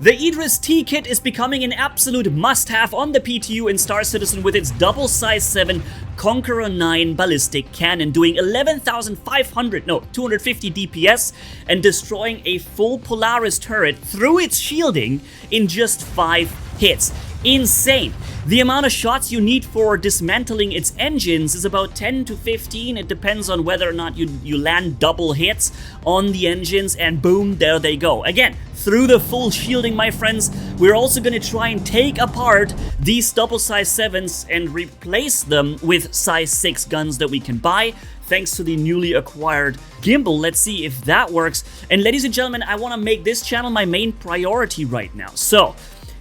The IDRIS T-Kit is becoming an absolute must-have on the PTU in Star Citizen with its double size 7 Conqueror 9 ballistic cannon doing 250 DPS and destroying a full Polaris turret through its shielding in just 5 hits. Insane! The amount of shots you need for dismantling its engines is about 10 to 15. It depends on whether or not you land double hits on the engines, and boom, there they go. Again, through the full shielding, my friends. We're also going to try and take apart these double size 7s and replace them with size 6 guns that we can buy thanks to the newly acquired gimbal. Let's see if that works. And ladies and gentlemen, I want to make this channel my main priority right now. So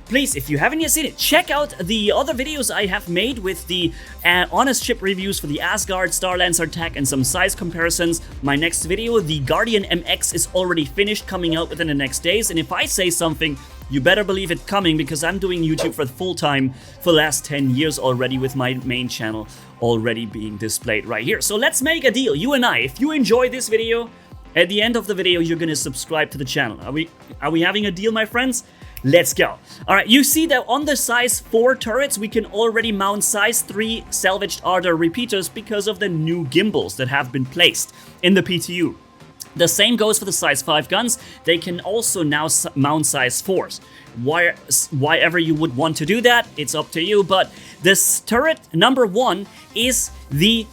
please, if you haven't yet seen it, check out the other videos I have made with the honest ship reviews for the Asgard, Starlancer tech, and some size comparisons. My next video, the Guardian MX, is already finished, coming out within the next days. And if I say something, you better believe it coming, because I'm doing YouTube for full time for the last 10 years already, with my main channel already being displayed right here. So let's make a deal, you and I. If you enjoy this video, at the end of the video, you're gonna subscribe to the channel. Are we having a deal, my friends? Let's go. All right, you see that on the size 4 turrets, we can already mount size 3 salvaged Ardor repeaters because of the new gimbals that have been placed in the PTU. The same goes for the size 5 guns. They can also now mount size 4s. Why ever you would want to do that, it's up to you, but this turret number 1 is the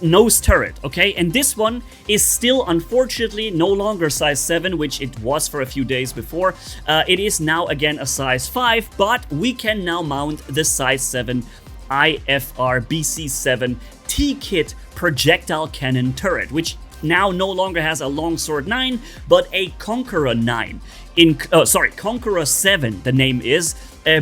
nose turret, okay? And this one is still, unfortunately, no longer size 7, which it was for a few days before. It is now again a size 5, but we can now mount the size 7 IFR BC7 T-Kit projectile cannon turret, which now no longer has a longsword 9, but a Conqueror 9. Conqueror 7, the name is,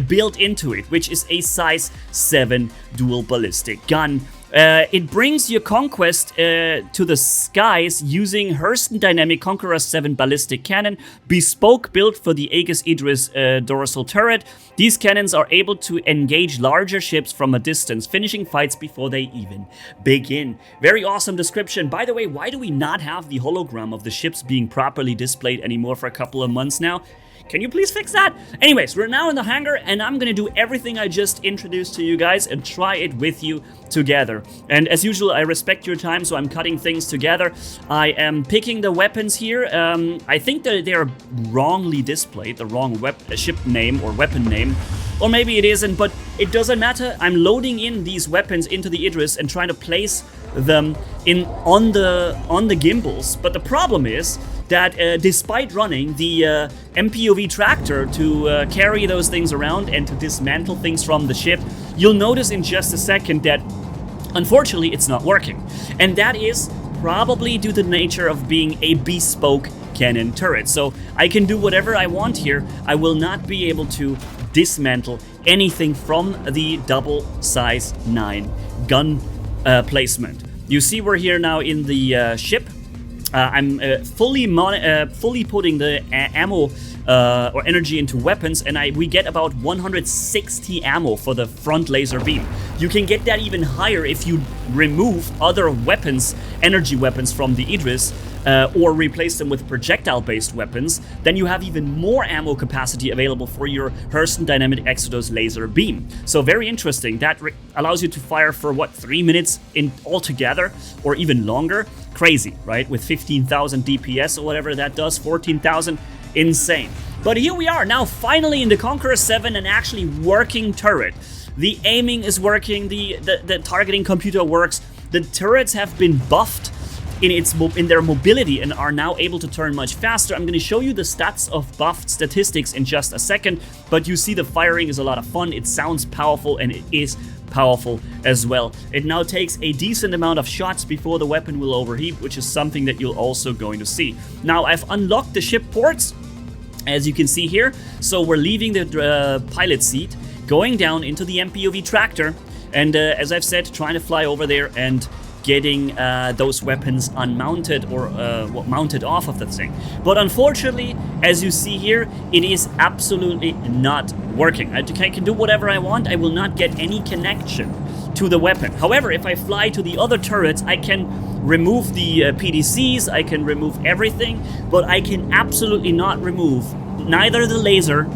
built into it, which is a size 7 dual ballistic gun. It brings your conquest to the skies using Hurston Dynamic Conqueror 7 ballistic cannon, bespoke built for the Aegis IDRIS dorsal turret. These cannons are able to engage larger ships from a distance, finishing fights before they even begin. Very awesome description. By the way, why do we not have the hologram of the ships being properly displayed anymore for a couple of months now? Can you please fix that? Anyways, we're now in the hangar, and I'm gonna do everything I just introduced to you guys and try it with you together. And as usual, I respect your time, so I'm cutting things together. I am picking the weapons here. I think that they are wrongly displayed, the wrong ship name or weapon name. Or maybe it isn't, but it doesn't matter. I'm loading in these weapons into the IDRIS and trying to place them on the gimbals. But the problem is that despite running the MPOV tractor to carry those things around and to dismantle things from the ship, you'll notice in just a second that unfortunately it's not working. And that is probably due to the nature of being a bespoke cannon turret. So I can do whatever I want here. I will not be able to dismantle anything from the double size 9 gun placement. You see we're here now in the ship. I'm fully putting the ammo or energy into weapons, and we get about 160 ammo for the front laser beam. You can get that even higher if you remove other weapons, energy weapons from the IDRIS, or replace them with projectile-based weapons. Then you have even more ammo capacity available for your Hurston Dynamic Exodus laser beam. So very interesting. That allows you to fire for, what, 3 minutes in altogether, or even longer? Crazy, right? With 15,000 DPS or whatever that does, 14,000, insane. But here we are now, finally in the Conqueror 7, an actually working turret. The aiming is working, the targeting computer works. The turrets have been buffed in their mobility and are now able to turn much faster. I'm going to show you the stats of buffed statistics in just a second, but you see the firing is a lot of fun. It sounds powerful, and it is powerful as well. It now takes a decent amount of shots before the weapon will overheat, which is something that you're also going to see. Now, I've unlocked the ship ports, as you can see here. So we're leaving the pilot seat, going down into the MPOV tractor, and as I've said, trying to fly over there and getting those weapons unmounted or mounted off of the thing. But unfortunately, as you see here, it is absolutely not working. I can do whatever I want. I will not get any connection to the weapon. However, if I fly to the other turrets, I can remove the PDCs, I can remove everything, but I can absolutely not remove neither the laser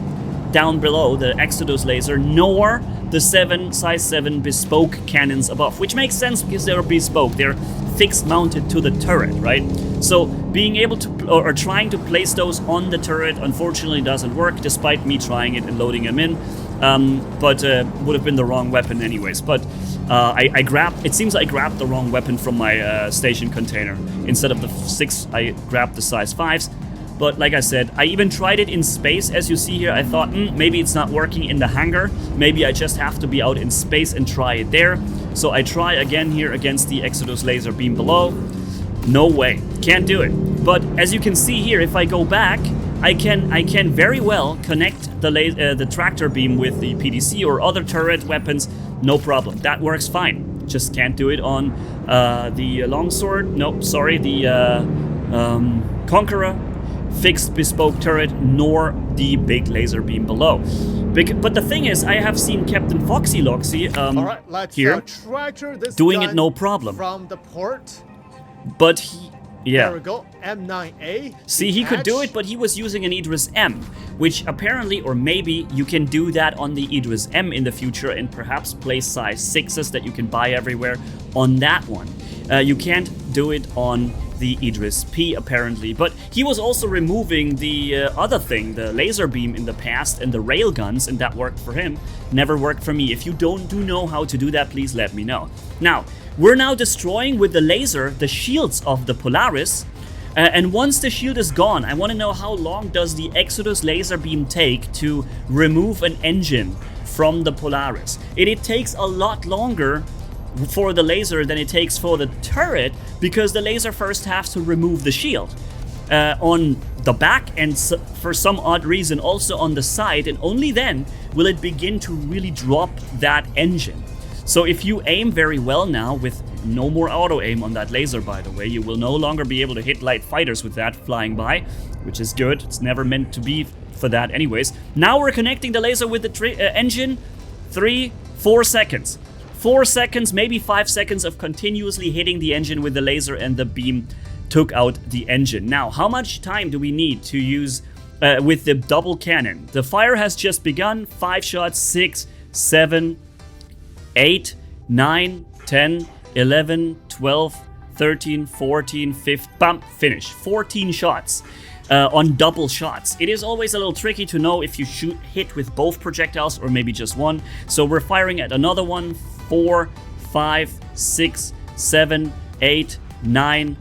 down below, the Exodus laser, nor the size 7 bespoke cannons above, which makes sense because they're bespoke. They're fixed mounted to the turret, right? So being able to, or trying to place those on the turret, unfortunately doesn't work, despite me trying it and loading them in. But would have been the wrong weapon anyways. But it seems I grabbed the wrong weapon from my station container. Instead of the 6, I grabbed the size 5s. But like I said, I even tried it in space. As you see here, I thought, maybe it's not working in the hangar. Maybe I just have to be out in space and try it there. So I try again here against the Exodus laser beam below. No way, can't do it. But as you can see here, if I go back, I can very well connect the tractor beam with the PDC or other turret weapons, no problem. That works fine. Just can't do it on the longsword. Nope, sorry, the Conqueror, fixed bespoke turret, nor the big laser beam below. But the thing is, I have seen Captain Foxy Loxy here doing it no problem. From the port. But he, yeah. There we go, M9A. See, he could do it, but he was using an IDRIS M, which apparently, or maybe, you can do that on the IDRIS M in the future and perhaps place size 6s that you can buy everywhere on that one. You can't do it on the IDRIS P, apparently. But he was also removing the other thing, the laser beam in the past and the rail guns, and that worked for him. Never worked for me. If you do know how to do that, please let me know. Now, we're now destroying with the laser the shields of the Polaris. And once the shield is gone, I want to know how long does the Exodus laser beam take to remove an engine from the Polaris. It takes a lot longer for the laser than it takes for the turret, because the laser first has to remove the shield on the back and for some odd reason also on the side, and only then will it begin to really drop that engine. So if you aim very well now, with no more auto aim on that laser, by the way, you will no longer be able to hit light fighters with that flying by, which is good. It's never meant to be for that anyways. Now we're connecting the laser with the engine. 3-4 seconds. 4 seconds, maybe 5 seconds of continuously hitting the engine with the laser, and the beam took out the engine. Now, how much time do we need to use with the double cannon? The fire has just begun. 5 shots, 6, 7, 8, 9, 10, 11, 12, 13, 14, 15, bam, finish. 14 shots on double shots. It is always a little tricky to know if you hit with both projectiles or maybe just one. So we're firing at another one. 4, 5, 6, 7, 8, 9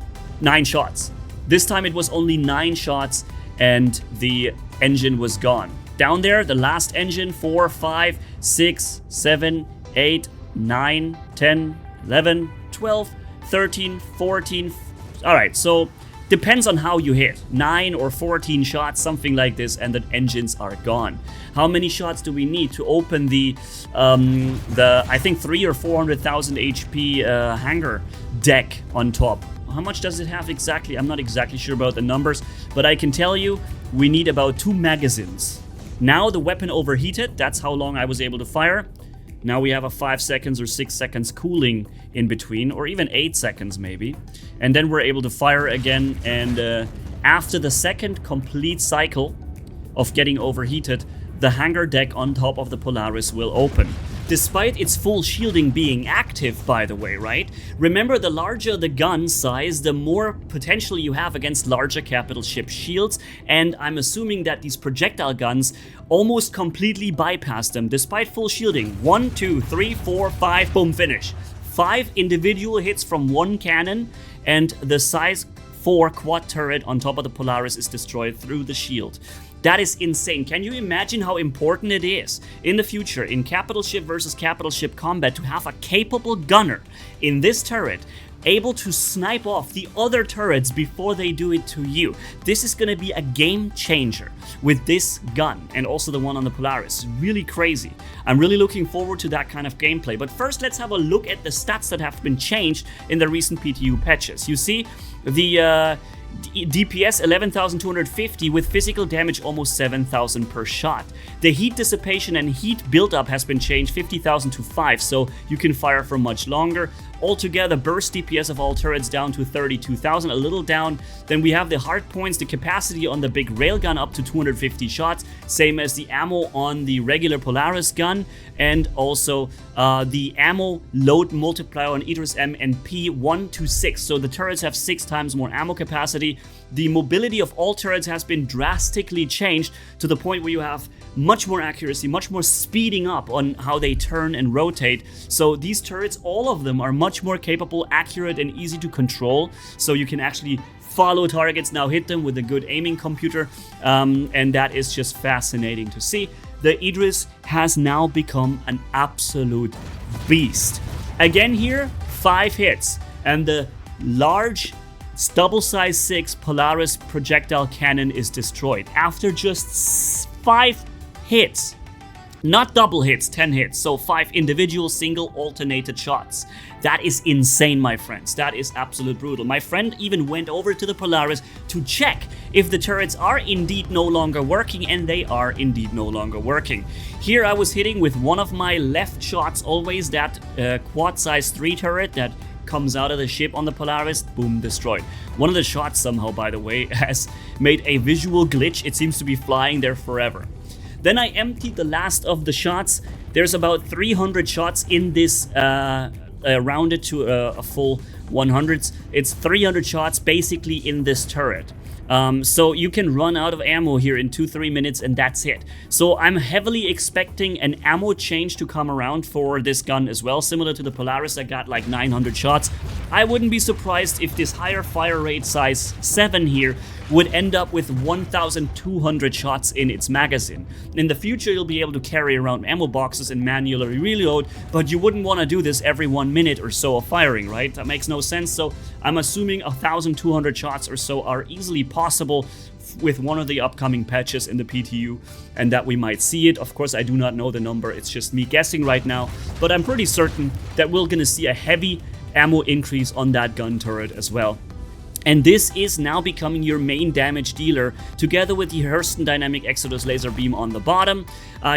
shots. This time it was only 9 shots and the engine was gone. Down there, the last engine, 4, 5, 6, 7, 8, 9, 10, 11, 12, 13, 14. All right, so depends on how you hit. 9 or 14 shots, something like this, and the engines are gone. How many shots do we need to open the I think 300,000 or 400,000 HP hangar deck on top? How much does it have exactly? I'm not exactly sure about the numbers, but I can tell you we need about 2 magazines. Now the weapon overheated. That's how long I was able to fire. Now we have a 5 seconds or 6 seconds cooling in between, or even 8 seconds maybe. And then we're able to fire again, and after the second complete cycle of getting overheated, the hangar deck on top of the Polaris will open. Despite its full shielding being active, by the way, right? Remember, the larger the gun size, the more potential you have against larger capital ship shields, and I'm assuming that these projectile guns almost completely bypass them despite full shielding. 1, 2, 3, 4, 5, boom, finish. 5 individual hits from one cannon, and the size 4 quad turret on top of the Polaris is destroyed through the shield. That is insane. Can you imagine how important it is in the future, in capital ship versus capital ship combat, to have a capable gunner in this turret able to snipe off the other turrets before they do it to you? This is going to be a game changer with this gun, and also the one on the Polaris. Really crazy. I'm really looking forward to that kind of gameplay. But first, let's have a look at the stats that have been changed in the recent PTU patches. You see, the DPS 11,250 with physical damage almost 7,000 per shot. The heat dissipation and heat buildup has been changed 50,000 to 5, so you can fire for much longer. Altogether, burst DPS of all turrets down to 32,000, a little down. Then we have the hard points, the capacity on the big railgun up to 250 shots, same as the ammo on the regular Polaris gun, and also the ammo load multiplier on IDRIS M and P 1 to 6. So the turrets have 6 times more ammo capacity. The mobility of all turrets has been drastically changed to the point where you have much more accuracy, much more speeding up on how they turn and rotate. So these turrets, all of them, are much more capable, accurate, and easy to control. So you can actually follow targets now, hit them with a good aiming computer, and that is just fascinating to see. The IDRIS has now become an absolute beast. Again here, 5 hits, and the large double size 6 Polaris projectile cannon is destroyed after just 5 hits. Not double hits, 10 hits, so 5 individual single alternated shots. That is insane, my friends. That is absolute brutal. My friend even went over to the Polaris to check if the turrets are indeed no longer working, and they are indeed no longer working. Here I was hitting with one of my left shots, always that quad size 3 turret that comes out of the ship on the Polaris, boom, destroyed. One of the shots somehow, by the way, has made a visual glitch. It seems to be flying there forever. Then I emptied the last of the shots. There's about 300 shots in this, rounded to a full 100s. It's 300 shots basically in this turret. So you can run out of ammo here in 2-3 minutes, and that's it. So I'm heavily expecting an ammo change to come around for this gun as well. Similar to the Polaris, I got like 900 shots. I wouldn't be surprised if this higher fire rate size 7 here would end up with 1,200 shots in its magazine. In the future, you'll be able to carry around ammo boxes and manually reload, but you wouldn't want to do this every 1 minute or so of firing, right? That makes no sense. So I'm assuming 1,200 shots or so are easily possible with one of the upcoming patches in the PTU, and that we might see it. Of course, I do not know the number. It's just me guessing right now, but I'm pretty certain that we're gonna see a heavy ammo increase on that gun turret as well. And this is now becoming your main damage dealer, together with the Hurston Dynamic Exodus Laser Beam on the bottom.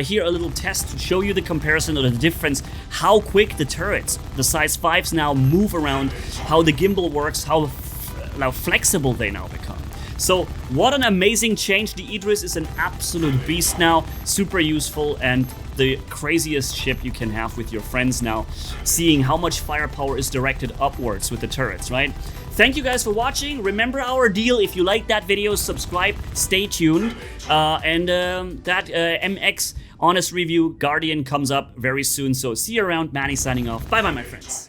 Here a little test to show you the comparison of the difference, how quick the turrets, the size 5s now move around, how the gimbal works, how flexible they now become. So what an amazing change. The IDRIS is an absolute beast now, super useful, and the craziest ship you can have with your friends now, seeing how much firepower is directed upwards with the turrets, right? Thank you guys for watching. Remember our deal: if you like that video, subscribe, stay tuned, and that MX Honest Review Guardian comes up very soon, so see you around. Manni signing off. Bye bye, my friends.